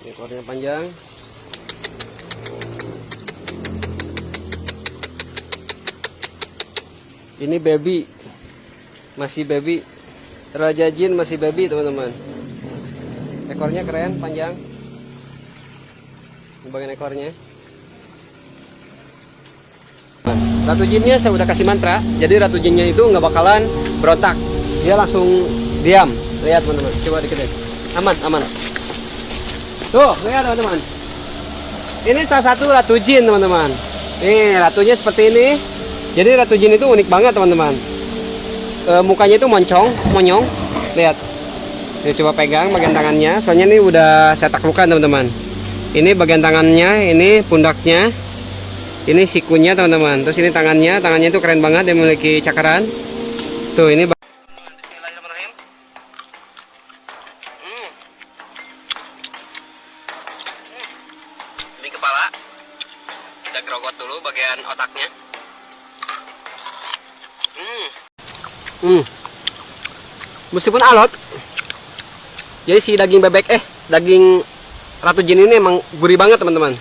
Ekornya panjang. Ini baby, masih baby. Raja Jin masih baby teman-teman. Ekornya keren, panjang. Ini bagian ekornya. Ratu jinnya saya udah kasih mantra, jadi ratu jinnya itu nggak bakalan berontak, dia langsung diam. Lihat teman-teman, coba dikit. Aman, aman. Tuh, lihat teman-teman. Ini salah satu ratu jin teman-teman. Nih ratunya seperti ini. Jadi ratu jin itu unik banget teman-teman. Mukanya itu moncong, monyong. Lihat. Ini coba pegang bagian tangannya. Soalnya ini udah saya taklukkan teman-teman. Ini bagian tangannya, ini pundaknya. Ini sikunya teman-teman. Terus ini tangannya itu keren banget, dia memiliki cakaran. Tuh ini. Bismillahirrahmanirrahim. Ini kepala. Kita gerogot dulu bagian otaknya. Meskipun alot, jadi si daging bebek, daging ratu jin ini emang gurih banget teman-teman.